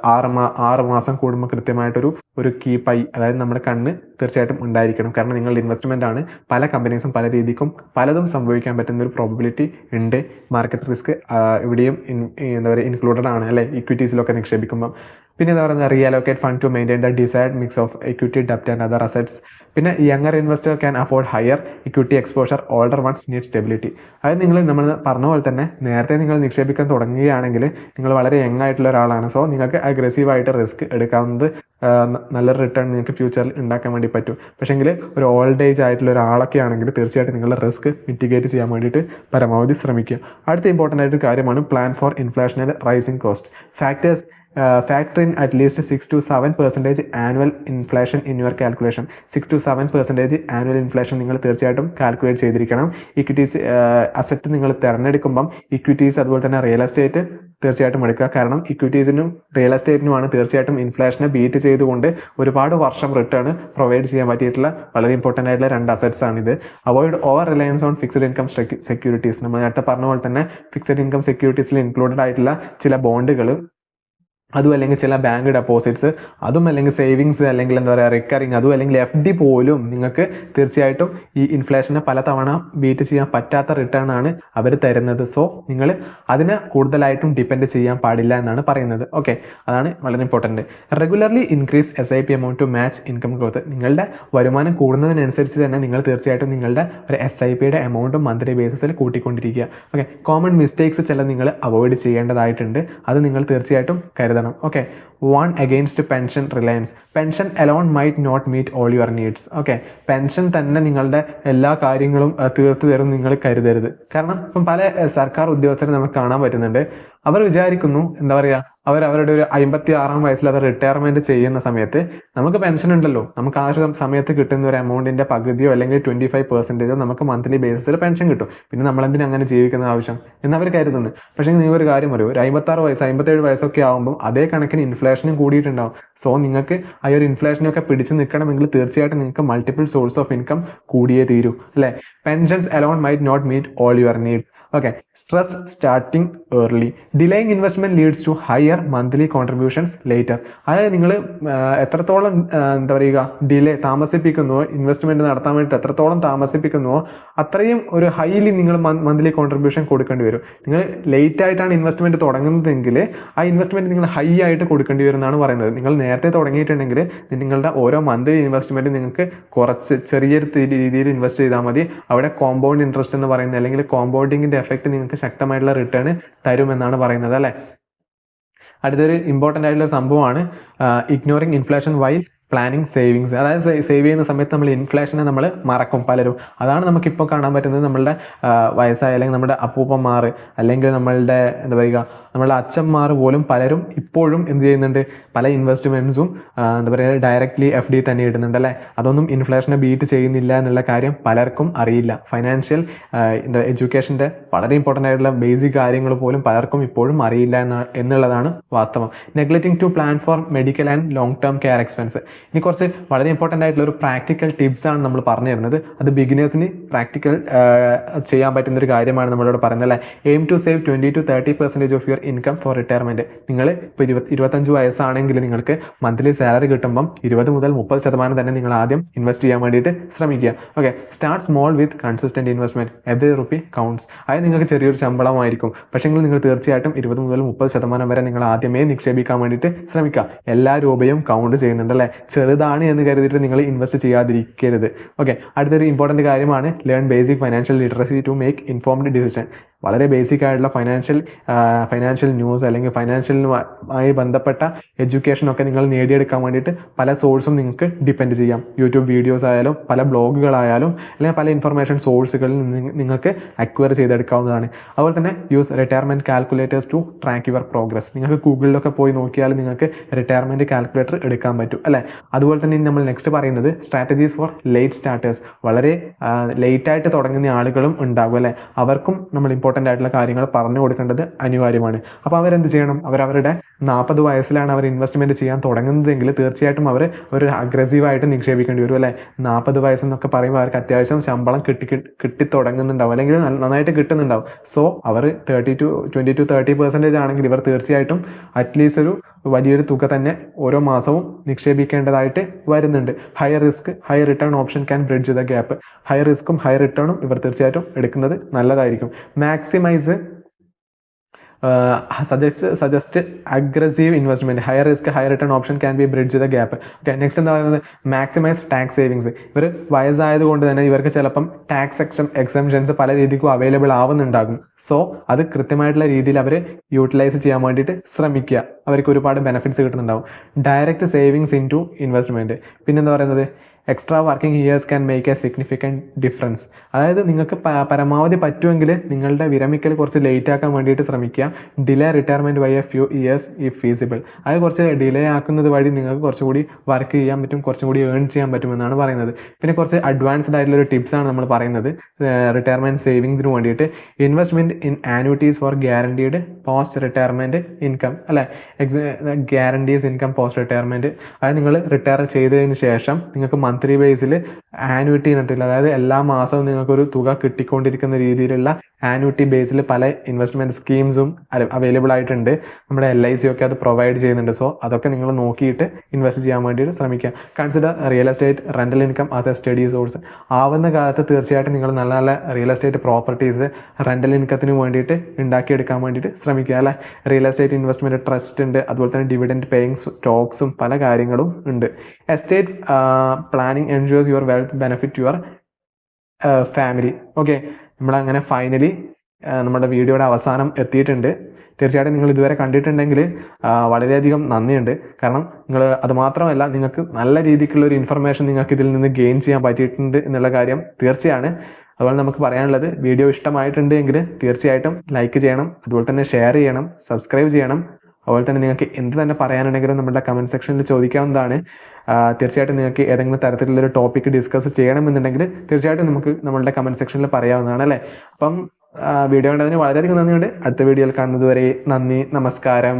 6 മാസം കൂടുമ്പോൾ കൃത്യമായിട്ടൊരു കീപ്പായി, അതായത് നമ്മുടെ കണ്ണ് തീർച്ചയായിട്ടും ഉണ്ടായിരിക്കണം. കാരണം നിങ്ങളുടെ ഇൻവെസ്റ്റ്മെന്റ് ആണ്. പല കമ്പനീസും പല രീതിക്കും പലതും സംഭവിക്കാൻ പറ്റുന്ന ഒരു പ്രോബബിലിറ്റി ഉണ്ട്. മാർക്കറ്റ് റിസ്ക് ഇവിടെയും എന്താ പറയുക ഇൻക്ലൂഡഡ് ആണ് അല്ലെ, ഇക്വിറ്റീസിലൊക്കെ നിക്ഷേപിക്കുമ്പോൾ. പിന്നെ എന്താ പറയുക reallocate fund to maintain the desired mix of equity ഡെപ്റ്റ് ആൻഡ് അതർ അസറ്റ്സ്. പിന്നെ younger investor can afford higher equity exposure, older ones need stability. അതായത് നമ്മൾ പറഞ്ഞ പോലെ തന്നെ നേരത്തെ നിങ്ങൾ നിക്ഷേപിക്കാൻ തുടങ്ങുകയാണെങ്കിൽ നിങ്ങൾ വളരെ യങ് ആയിട്ടുള്ള ഒരാളാണ്. സോ നിങ്ങൾക്ക് അഗ്രസീവായിട്ട് റിസ്ക് എടുക്കാവുന്നത് നല്ലൊരു റിട്ടേൺ നിങ്ങൾക്ക് ഫ്യൂച്ചറിൽ ഉണ്ടാക്കാൻ വേണ്ടി പറ്റും. പക്ഷേങ്കിൽ ഒരു ഓൾഡ് ഏജ് ആയിട്ടുള്ള ഒരാളൊക്കെ ആണെങ്കിൽ തീർച്ചയായിട്ടും നിങ്ങളുടെ റിസ്ക് മിറ്റിഗേറ്റ് ചെയ്യാൻ വേണ്ടിയിട്ട് പരമാവധി ശ്രമിക്കുക. അടുത്ത ഇമ്പോർട്ടൻ്റ് ആയിട്ടൊരു കാര്യമാണ് plan for inflation and rising cost. Factor in at least 6 to 7% annual inflation in your calculation. 6 to 7% annual inflation നിങ്ങൾ തീർച്ചയായിട്ടും കാൽക്കുലേറ്റ് ചെയ്തിരിക്കണം. ഇക്വിറ്റീസ് അസറ്റ് നിങ്ങൾ തിരഞ്ഞെടുക്കുമ്പം ഇക്വിറ്റീസ് അതുപോലെ തന്നെ റിയൽ എസ്റ്റേറ്റ് തീർച്ചയായിട്ടും എടുക്കുക. കാരണം ഇക്വിറ്റീസിനും റിയൽ എസ്റ്റേറ്റിനുമാണ് തീർച്ചയായിട്ടും ഇൻഫ്ലേഷനെ ബീറ്റ് ചെയ്തുകൊണ്ട് ഒരുപാട് വർഷം റിട്ടേൺ പ്രൊവൈഡ് ചെയ്യാൻ പറ്റിയിട്ടുള്ള വളരെ ഇമ്പോർട്ടൻ്റ് ആയിട്ടുള്ള 2 അസറ്റ്സ് ആണിത്. Avoid over Reliance on fixed income securities. നമ്മൾ നേരത്തെ പറഞ്ഞ പോലെ തന്നെ ഫിക്സ്ഡ് ഇൻകം സെക്യൂരിറ്റീസിൽ ഇൻക്ലൂഡഡ് ആയിട്ടുള്ള ചില ബോണ്ടുകൾ, അതും അല്ലെങ്കിൽ ചില ബാങ്ക് ഡെപ്പോസിറ്റ്സ്, അതും അല്ലെങ്കിൽ സേവിങ്സ്, അല്ലെങ്കിൽ എന്താ പറയുക റിക്കറിങ്, അതും അല്ലെങ്കിൽ FD പോലും നിങ്ങൾക്ക് തീർച്ചയായിട്ടും ഈ ഇൻഫ്ലേഷനെ പലതവണ ബീറ്റ് ചെയ്യാൻ പറ്റാത്ത റിട്ടേൺ ആണ് അവർ തരുന്നത്. സോ നിങ്ങൾ അതിനെ കൂടുതലായിട്ടും ഡിപ്പെൻഡ് ചെയ്യാൻ പാടില്ല എന്നാണ് പറയുന്നത്. ഓക്കെ, അതാണ് വളരെ important. Regularly increase SIP amount to match income growth. നിങ്ങളുടെ വരുമാനം കൂടുന്നതിനനുസരിച്ച് തന്നെ നിങ്ങൾ തീർച്ചയായിട്ടും നിങ്ങളുടെ ഒരു SIPയുടെ എമൗണ്ട് മന്ത്ലി ബേസിസിൽ കൂട്ടിക്കൊണ്ടിരിക്കുക. ഓക്കെ, കോമൺ മിസ്റ്റേക്സ് ചില നിങ്ങൾ അവോയ്ഡ് ചെയ്യേണ്ടതായിട്ടുണ്ട്. അത് നിങ്ങൾ തീർച്ചയായിട്ടും കരുതണം. Okay, one against pension reliance. Pension alone might not meet all your needs. Okay, pension തന്നെ നിങ്ങളുടെ എല്ലാ കാര്യങ്ങളും തീർത്തു തരും നിങ്ങൾ കരുതരുത്. കാരണം ഇപ്പം പല സർക്കാർ ഉദ്യോഗസ്ഥരെ നമുക്ക് കാണാൻ പറ്റുന്നുണ്ട്. അവർ വിചാരിക്കുന്നു എന്താ പറയുക, അവരുടെ ഒരു 56-ാം വയസ്സിൽ അവർ റിട്ടയർമെന്റ് ചെയ്യുന്ന സമയത്ത് നമുക്ക് പെൻഷൻ ഉണ്ടല്ലോ, നമുക്ക് ആ ഒരു സമയത്ത് കിട്ടുന്ന ഒരു എമൗണ്ടിന്റെ പകുതിയോ അല്ലെങ്കിൽ 25% നമുക്ക് മന്ത്ലി ബേസിസിൽ പെൻഷൻ കിട്ടും. പിന്നെ നമ്മളെന്തിനും അങ്ങനെ ജീവിക്കുന്ന ആവശ്യം എന്നവർ കരുതുന്നു. പക്ഷേ നിങ്ങൾ ഒരു കാര്യം പറയൂ, ഒരു 56 വയസ്സ് 57 വയസ്സൊക്കെ ആകുമ്പോൾ അതേ കണക്കിന് ഇൻഫ്ലേഷനും കൂടിയിട്ടുണ്ടാവും. സോ നിങ്ങൾക്ക് ആ ഒരു ഇൻഫ്ലേഷനൊക്കെ പിടിച്ചു നിൽക്കണമെങ്കിൽ തീർച്ചയായിട്ടും നിങ്ങൾക്ക് മൾട്ടിപ്പിൾ സോഴ്സ് ഓഫ് ഇൻകം കൂടിയേ തീരൂ അല്ലേ. Pensions alone might not meet all your need. Okay, stress starting early. Delaying investment leads to higher monthly contributions later. അതായത് നിങ്ങൾ എത്രത്തോളം എന്താ പറയുക താമസിപ്പിക്കുന്നുവോ, ഇൻവെസ്റ്റ്മെന്റ് നടത്താൻ വേണ്ടിയിട്ട് എത്രത്തോളം താമസിപ്പിക്കുന്നുവോ അത്രയും ഒരു ഹൈലി നിങ്ങൾ മന്ത്ലി കോൺട്രിബ്യൂഷൻ കൊടുക്കേണ്ടി വരും. നിങ്ങൾ ലേറ്റ് ആയിട്ടാണ് ഇൻവെസ്റ്റ്മെന്റ് തുടങ്ങുന്നതെങ്കിൽ ആ ഇൻവെസ്റ്റ്മെന്റ് നിങ്ങൾ ഹൈ ആയിട്ട് കൊടുക്കേണ്ടി വരും എന്നാണ് പറയുന്നത്. നിങ്ങൾ നേരത്തെ തുടങ്ങിയിട്ടുണ്ടെങ്കിൽ നിങ്ങളുടെ ഓരോ മന്ത്ലി ഇൻവെസ്റ്റ്മെന്റ് നിങ്ങൾക്ക് കുറച്ച് ചെറിയൊരു രീതിയിൽ ഇൻവെസ്റ്റ് ചെയ്താൽ മതി. അവിടെ കോമ്പൗണ്ട് ഇൻട്രസ്റ്റ് എന്ന് പറയുന്നത് അല്ലെങ്കിൽ കോമ്പൗണ്ടിങ്ങിന്റെ എഫക്റ്റ് നിങ്ങൾക്ക് ശക്തമായിട്ടുള്ള റിട്ടേൺ തരുമെന്നാണ് പറയുന്നത് അല്ലേ. അടുത്തൊരു ഇമ്പോർട്ടൻ്റ് ആയിട്ടുള്ള സംഭവമാണ് ignoring inflation while planning savings. അതായത് സേവ് ചെയ്യുന്ന സമയത്ത് നമ്മൾ ഇൻഫ്ലേഷനെ നമ്മൾ മറക്കും പലരും. അതാണ് നമുക്കിപ്പോൾ കാണാൻ പറ്റുന്നത്. നമ്മളുടെ വയസ്സായ അല്ലെങ്കിൽ നമ്മുടെ അപ്പൂപ്പന്മാർ അല്ലെങ്കിൽ നമ്മളുടെ എന്താ പറയുക നമ്മളുടെ അച്ഛന്മാർ പോലും പലരും ഇപ്പോഴും എന്ത് ചെയ്യുന്നുണ്ട്, പല ഇൻവെസ്റ്റ്മെൻറ്റ്സും എന്താ പറയുക ഡയറക്റ്റ്ലി FD തന്നെ ഇടുന്നുണ്ട് അല്ലേ. അതൊന്നും ഇൻഫ്ലേഷനെ ബീറ്റ് ചെയ്യുന്നില്ല എന്നുള്ള കാര്യം പലർക്കും അറിയില്ല. ഫൈനാൻഷ്യൽ എഡ്യൂക്കേഷൻ്റെ വളരെ ഇമ്പോർട്ടൻ്റ് ആയിട്ടുള്ള ബേസിക് കാര്യങ്ങൾ പോലും പലർക്കും ഇപ്പോഴും അറിയില്ല എന്നുള്ളതാണ് വാസ്തവം. Neglecting to plan for medical and long term care expense. ഇനി കുറച്ച് വളരെ ഇമ്പോർട്ടൻ്റ് ആയിട്ടുള്ള ഒരു പ്രാക്ടിക്കൽ ടിപ്സ് ആണ് നമ്മൾ പറഞ്ഞു തരുന്നത്. അത് ബിഗിനേഴ്സിന് പ്രാക്ടിക്കൽ ചെയ്യാൻ പറ്റുന്ന ഒരു കാര്യമാണ് നമ്മളിവിടെ പറയുന്നത് അല്ലേ. Aim to save 20 to 30% of your income for retirement. നിങ്ങൾ ഇപ്പോൾ 25 വയസ്സാണെങ്കിൽ നിങ്ങൾക്ക് മന്ത്ലി സാലറി കിട്ടുമ്പം 20 മുതൽ 30% തന്നെ നിങ്ങൾ ആദ്യം ഇൻവെസ്റ്റ് ചെയ്യാൻ വേണ്ടിയിട്ട് ശ്രമിക്കുക. Okay, start small with consistent investment. Every rupee counts. അതായത് നിങ്ങൾക്ക് ചെറിയൊരു ശമ്പളമായിരിക്കും, പക്ഷേങ്കിൽ നിങ്ങൾ തീർച്ചയായിട്ടും 20 മുതൽ 30% വരെ നിങ്ങൾ ആദ്യമേ നിക്ഷേപിക്കാൻ വേണ്ടിയിട്ട് ശ്രമിക്കുക. എല്ലാ രൂപയും കൗണ്ട് ചെയ്യുന്നുണ്ട് അല്ലേ. ചെറുതാണ് എന്ന് കരുതിയിട്ട് നിങ്ങൾ ഇൻവെസ്റ്റ് ചെയ്യാതിരിക്കരുത്. ഓക്കെ, അടുത്തൊരു ഇമ്പോർട്ടൻറ്റ് കാര്യമാണ് learn basic financial literacy to make informed decision. വളരെ ബേസിക് ആയിട്ടുള്ള ഫൈനാൻഷ്യൽ ന്യൂസ് അല്ലെങ്കിൽ ഫൈനാൻഷ്യലുമായി ബന്ധപ്പെട്ട എഡ്യൂക്കേഷനൊക്കെ നിങ്ങൾ നേടിയെടുക്കാൻ വേണ്ടിയിട്ട് പല സോഴ്സും നിങ്ങൾക്ക് ഡിപ്പെൻഡ് ചെയ്യാം. യൂട്യൂബ് വീഡിയോസ് ആയാലും പല ബ്ലോഗുകളായാലും അല്ലെങ്കിൽ പല ഇൻഫർമേഷൻ സോഴ്സുകളിൽ നിങ്ങൾക്ക് അക്വയർ ചെയ്തെടുക്കാവുന്നതാണ്. അതുപോലെ തന്നെ use retirement calculators to track your progress. നിങ്ങൾക്ക് ഗൂഗിളിലൊക്കെ പോയി നോക്കിയാൽ നിങ്ങൾക്ക് റിട്ടയർമെൻറ്റ് കാൽക്കുലേറ്റർ എടുക്കാൻ പറ്റും അല്ലേ. അതുപോലെ തന്നെ നമ്മൾ നെക്സ്റ്റ് പറയുന്നത് സ്ട്രാറ്റജീസ് ഫോർ ലേറ്റ് സ്റ്റാർട്ടേഴ്സ്. വളരെ ലേറ്റായിട്ട് തുടങ്ങുന്ന ആളുകളും ഉണ്ടാകും അല്ലേ. അവർക്കും നമ്മൾ ഇമ്പോർട്ടൻ്റ് ആയിട്ടുള്ള കാര്യങ്ങൾ പറഞ്ഞു കൊടുക്കേണ്ടത് അനിവാര്യമാണ്. അപ്പോൾ അവരെന്ത് ചെയ്യണം, അവരുടെ 40 വയസ്സിലാണ് അവർ ഇൻവെസ്റ്റ്മെൻറ്റ് ചെയ്യാൻ തുടങ്ങുന്നതെങ്കിൽ തീർച്ചയായിട്ടും അവർ ഒരു അഗ്രസീവായിട്ട് നിക്ഷേപിക്കേണ്ടി വരും അല്ലേ. 40 വയസ്സെന്നൊക്കെ പറയുമ്പോൾ അവർക്ക് അത്യാവശ്യം ശമ്പളം കിട്ടി തുടങ്ങുന്നുണ്ടാവും അല്ലെങ്കിൽ നന്നായിട്ട് കിട്ടുന്നുണ്ടാവും. സോ അവർ 20 to 30% ആണെങ്കിൽ ഇവർ തീർച്ചയായിട്ടും അറ്റ്ലീസ്റ്റ് ഒരു വലിയൊരു തുക തന്നെ ഓരോ മാസവും നിക്ഷേപിക്കേണ്ടതായിട്ട് വരുന്നുണ്ട്. High risk high return option can bridge the gap. High റിസ്ക്കും ഹൈ റിട്ടേണും ഇവർ തീർച്ചയായിട്ടും എടുക്കുന്നത് നല്ലതായിരിക്കും. Maximise suggest aggressive investment. High risk high return option can be bridge the gap. Okay, next എന്താ പറയുന്നത്, മാക്സിമൈസ് ടാക്സ് സേവിങ്സ്. ഇവർ വയസ്സായതുകൊണ്ട് തന്നെ ഇവർക്ക് ചിലപ്പം ടാക്സ് എക്സംഷൻസ് പല രീതിക്കും അവൈലബിൾ ആവുന്നുണ്ടാകും. സോ അത് കൃത്യമായിട്ടുള്ള രീതിയിൽ അവർ യൂട്ടിലൈസ് ചെയ്യാൻ വേണ്ടിയിട്ട് ശ്രമിക്കുക. അവർക്ക് ഒരുപാട് ബെനിഫിറ്റ്സ് കിട്ടുന്നുണ്ടാവും. Direct savings into investment. പിന്നെന്താ പറയുന്നത്, extra working years can make a significant difference. അതായത് നിങ്ങൾക്ക് പരമാവധി പറ്റുമെങ്കിൽ നിങ്ങളുടെ വിരമിക്കൽ കുറച്ച് ലേറ്റ് ആക്കാൻ വേണ്ടിയിട്ട് ശ്രമിക്കുക. Delay retirement by a few years if feasible. അത് കുറച്ച് ഡിലേ ആക്കുന്നത് വഴി നിങ്ങൾക്ക് കുറച്ചുകൂടി വർക്ക് ചെയ്യാൻ പറ്റും, കുറച്ചും കൂടി ഏൺ ചെയ്യാൻ പറ്റുമെന്നാണ് പറയുന്നത്. പിന്നെ കുറച്ച് അഡ്വാൻസ്ഡ് ആയിട്ടുള്ളൊരു ടിപ്സാണ് നമ്മൾ പറയുന്നത് റിട്ടയർമെൻറ്റ് സേവിങ്സിന് വേണ്ടിയിട്ട്. Investment in annuities for guaranteed post retirement income അല്ലേ. Guarantees income post retirement. അതായത് നിങ്ങൾ റിട്ടയർ ചെയ്തതിന് ശേഷം നിങ്ങൾക്ക് മന്ത്ലി ബേസിൽ ആനുവിറ്റി ഇനത്തിൽ, അതായത് എല്ലാ മാസവും നിങ്ങൾക്കൊരു തുക കിട്ടിക്കൊണ്ടിരിക്കുന്ന രീതിയിലുള്ള ആനുവിറ്റി ബേസിൽ പല ഇൻവെസ്റ്റ്മെൻറ്റ് സ്കീംസും അവൈലബിൾ ആയിട്ടുണ്ട്. നമ്മുടെ LIC ഒക്കെ അത് പ്രൊവൈഡ് ചെയ്യുന്നുണ്ട്. സോ അതൊക്കെ നിങ്ങൾ നോക്കിയിട്ട് ഇൻവെസ്റ്റ് ചെയ്യാൻ വേണ്ടിയിട്ട് ശ്രമിക്കുക. Consider real estate rental income as A study source. ആവുന്ന കാലത്ത് തീർച്ചയായിട്ടും നിങ്ങൾ നല്ല നല്ല റിയൽ എസ്റ്റേറ്റ് പ്രോപ്പർട്ടീസ് റെൻ്റൽ ഇൻകത്തിന് വേണ്ടിയിട്ട് ഉണ്ടാക്കിയെടുക്കാൻ വേണ്ടിയിട്ട് ശ്രമിക്കുക അല്ലേ. റിയൽ എസ്റ്റേറ്റ് ഇൻവെസ്റ്റ്മെൻറ്റ് ട്രസ്റ്റ് ഉണ്ട്, അതുപോലെ തന്നെ ഡിവിഡൻഡ് പേയിങ് സ്റ്റോക്സും പല കാര്യങ്ങളും ഉണ്ട്. Estate planning ensures your wealth benefit your family. Okay, നമ്മളങ്ങനെ ഫൈനലി നമ്മുടെ വീഡിയോയുടെ അവസാനം എത്തിയിട്ടുണ്ട്. തീർച്ചയായിട്ടും നിങ്ങൾ ഇതുവരെ കണ്ടിട്ടുണ്ടെങ്കിൽ വളരെയധികം നന്ദിയുണ്ട്. കാരണം നിങ്ങൾ അതുമാത്രമല്ല, നിങ്ങൾക്ക് നല്ല രീതിക്കുള്ള ഒരു ഇൻഫർമേഷൻ നിങ്ങൾക്ക് ഇതിൽ നിന്ന് ഗെയിൻ ചെയ്യാൻ പറ്റിയിട്ടുണ്ട് എന്നുള്ള കാര്യം തീർച്ചയാണ്. അതുപോലെ നമുക്ക് പറയാനുള്ളത്, വീഡിയോ ഇഷ്ടമായിട്ടുണ്ട് എങ്കിൽ തീർച്ചയായിട്ടും ലൈക്ക് ചെയ്യണം, അതുപോലെ തന്നെ ഷെയർ ചെയ്യണം, സബ്സ്ക്രൈബ് ചെയ്യണം. അതുപോലെ തന്നെ നിങ്ങൾക്ക് എന്ത് തന്നെ പറയാനുണ്ടെങ്കിലും നമ്മുടെ കമൻറ്റ് സെക്ഷനിൽ ചോദിക്കാവുന്നതാണ്. തീർച്ചയായിട്ടും നിങ്ങൾക്ക് ഏതെങ്കിലും തരത്തിലുള്ളൊരു ടോപ്പിക്ക് ഡിസ്കസ് ചെയ്യണമെന്നുണ്ടെങ്കിൽ തീർച്ചയായിട്ടും നമുക്ക് നമ്മളുടെ കമൻറ്റ് സെക്ഷനിൽ പറയാവുന്നതാണ് അല്ലേ. അപ്പം വീഡിയോ കണ്ടതിന് വളരെയധികം നന്ദിയുണ്ട്. അടുത്ത വീഡിയോയിൽ കാണുന്നത് വരെ നന്ദി, നമസ്കാരം.